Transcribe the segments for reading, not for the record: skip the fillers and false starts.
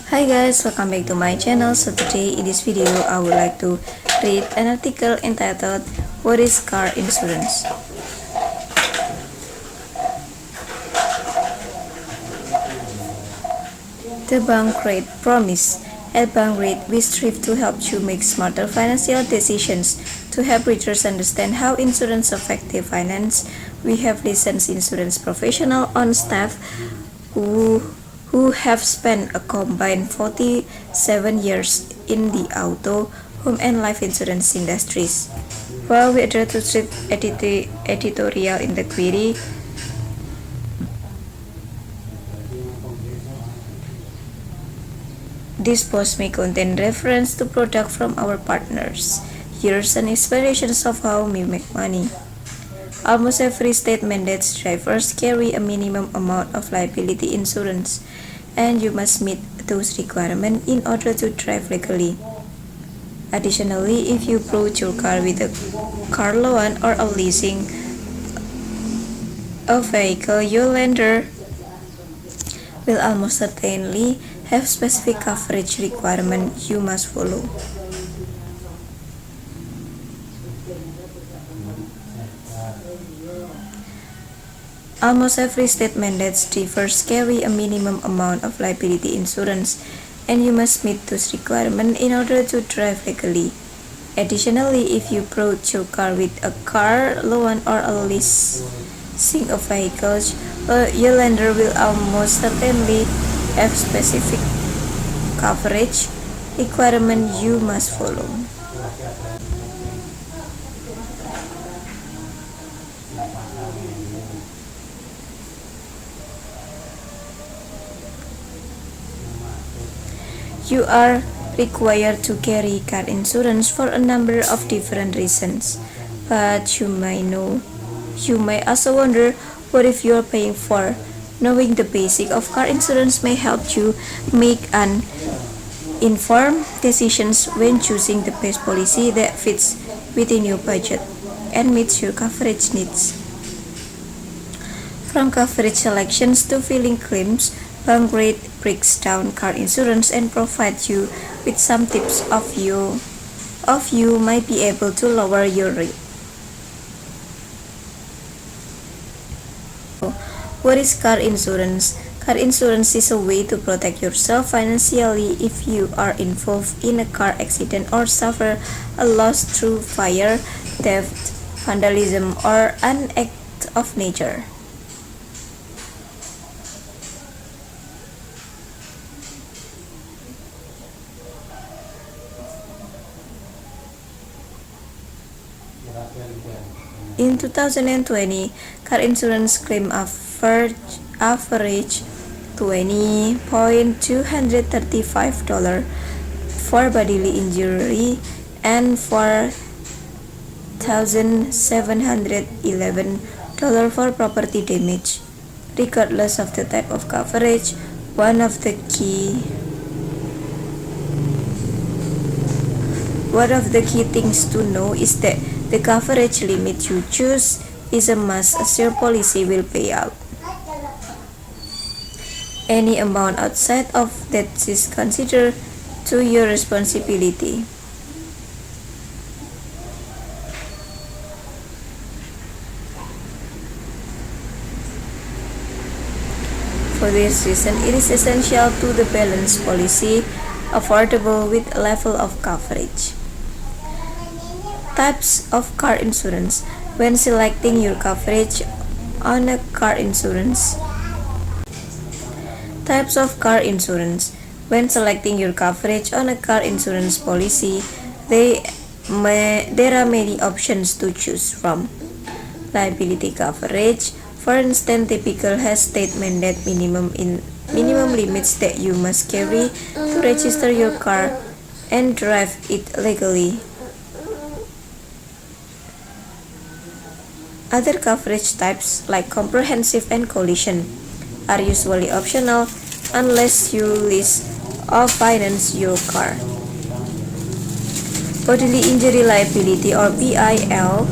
Hi guys, welcome back to my channel. So today in this video I would like to read an article entitled What is car insurance? The Bank Rate Promise. At Bank Rate, we strive to help you make smarter financial decisions. To help readers understand how insurance affects their finance, we have licensed insurance professionals on staff who have spent a combined 47 years in the auto, home and life insurance industries. While we adhere to strict editorial integrity, this post may contain reference to products from our partners. Here's an explanation of how we make money. Almost every state mandates drivers carry a minimum amount of liability insurance, and you must meet those requirements in order to drive legally. Additionally, if you bought your car with a car loan or a leasing a vehicle, your lender will almost certainly have specific coverage requirements you must follow. Almost every state mandates drivers carry a minimum amount of liability insurance, and you must meet those requirements in order to drive legally. Additionally, if you bought your car with a car loan or a leasing a vehicle, your lender will almost certainly have specific coverage requirements you must follow. You are required to carry car insurance for a number of different reasons, but you may also wonder, what if you are paying for? Knowing the basics of car insurance may help you make an informed decisions when choosing the best policy that fits within your budget and meets your coverage needs. From coverage selections to filing claims, Bank Rate breaks down car insurance and provides you with some tips of you might be able to lower your rate. What is car insurance? Car insurance is a way to protect yourself financially if you are involved in a car accident or suffer a loss through fire, theft, vandalism, or an act of nature. In 2020, car insurance claim average $20,235 for bodily injury and $4,711 for property damage. Regardless of the type of coverage, one of the key things to know is that the coverage limit you choose is a must, as your policy will pay out. Any amount outside of that is considered to your responsibility. For this reason, it is essential to the balanced policy, affordable with a level of coverage. Types of car insurance. When selecting your coverage on a car insurance. Types of car insurance. When selecting your coverage on a car insurance policy, there are many options to choose from. Liability coverage, for instance, typically has state mandate minimum limits that you must carry to register your car and drive it legally. Other coverage types, like comprehensive and collision, are usually optional unless you lease or finance your car. Bodily injury liability, or BIL.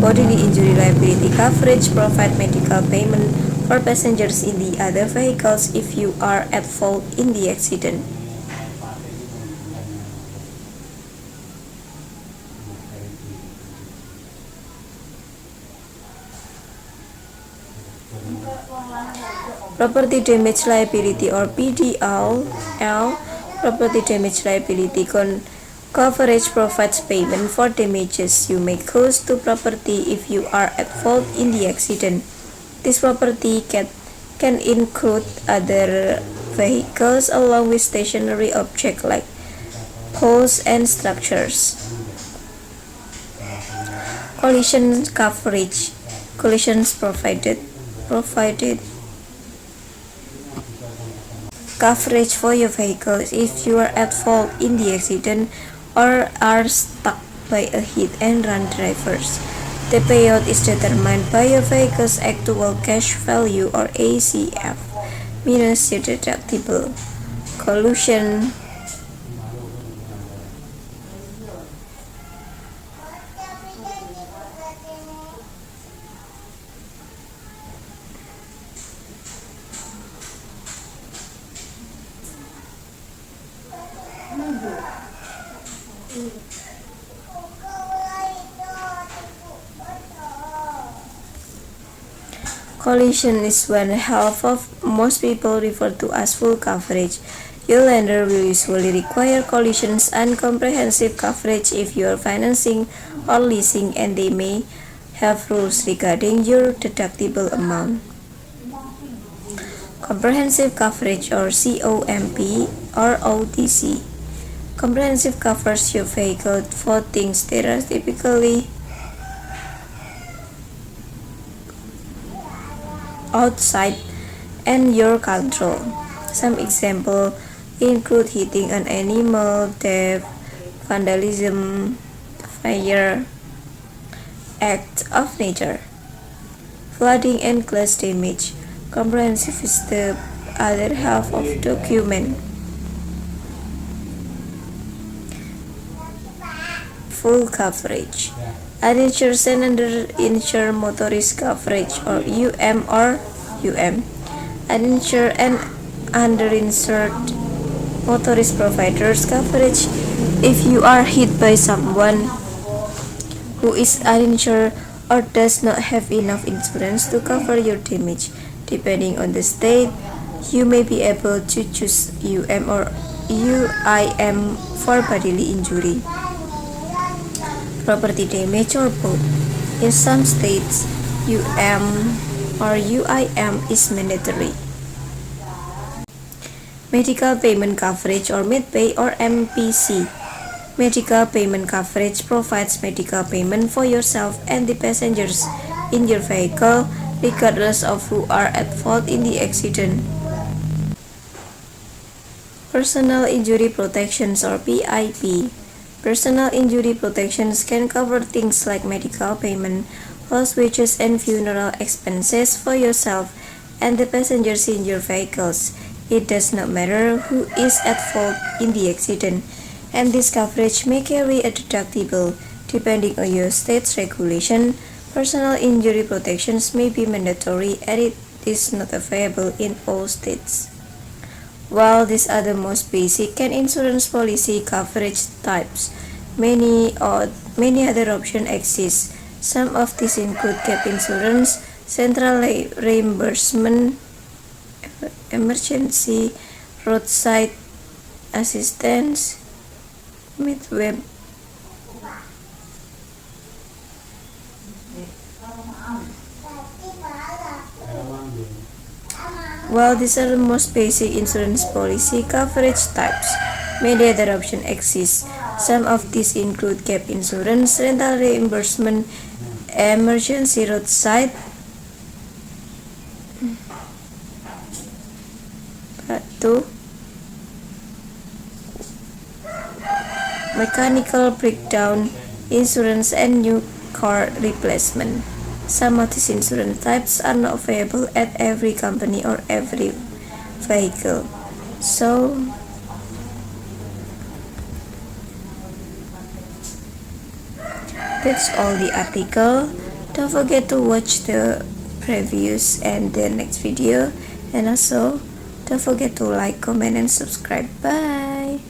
Bodily injury liability coverage provides medical payment for passengers in the other vehicles if you are at fault in the accident. Property damage liability or PDL. Property damage liability coverage provides payment for damages you may cause to property if you are at fault in the accident. This property can include other vehicles along with stationary objects like poles and structures. Collision coverage. Collisions provided coverage for your vehicle if you are at fault in the accident or are stuck by a hit-and-run drivers. The payout is determined by your vehicle's actual cash value or ACF minus your deductible. Collision Collision is when half of most people refer to as full coverage. Your lender will usually require collisions and comprehensive coverage if you are financing or leasing, and they may have rules regarding your deductible amount. Comprehensive coverage or COMP or OTC. Comprehensive covers your vehicle for things that are typically outside and your control. Some examples include hitting an animal, theft, vandalism, fire, acts of nature, flooding and glass damage. Comprehensive is the other half of document. Full coverage. Uninsured and underinsured motorist coverage or UM. Uninsured and underinsured motorist providers coverage if you are hit by someone who is uninsured or does not have enough insurance to cover your damage. Depending on the state, you may be able to choose UM or UIM for bodily injury, property damage, or both. In some states, UM or UIM is mandatory. Medical payment coverage or MedPay or MPC. Medical payment coverage provides medical payment for yourself and the passengers in your vehicle, regardless of who are at fault in the accident. Personal injury protections or PIP. Personal injury protections can cover things like medical payment, lost wages, and funeral expenses for yourself and the passengers in your vehicles. It does not matter who is at fault in the accident, and this coverage may carry a deductible. Depending on your state's regulation, personal injury protections may be mandatory and it is not available in all states. While these are the most basic and insurance policy coverage types, many other options exist. Some of these include gap insurance, central reimbursement, emergency, roadside assistance, midway. While these are the most basic insurance policy coverage types, many other options exist. Some of these include gap insurance, rental reimbursement, emergency roadside, mechanical breakdown insurance, and new car replacement. Some of these insurance types are not available at every company or every vehicle. So, that's all the article. Don't forget to watch the previews and the next video, and also don't forget to like, comment, and subscribe. Bye.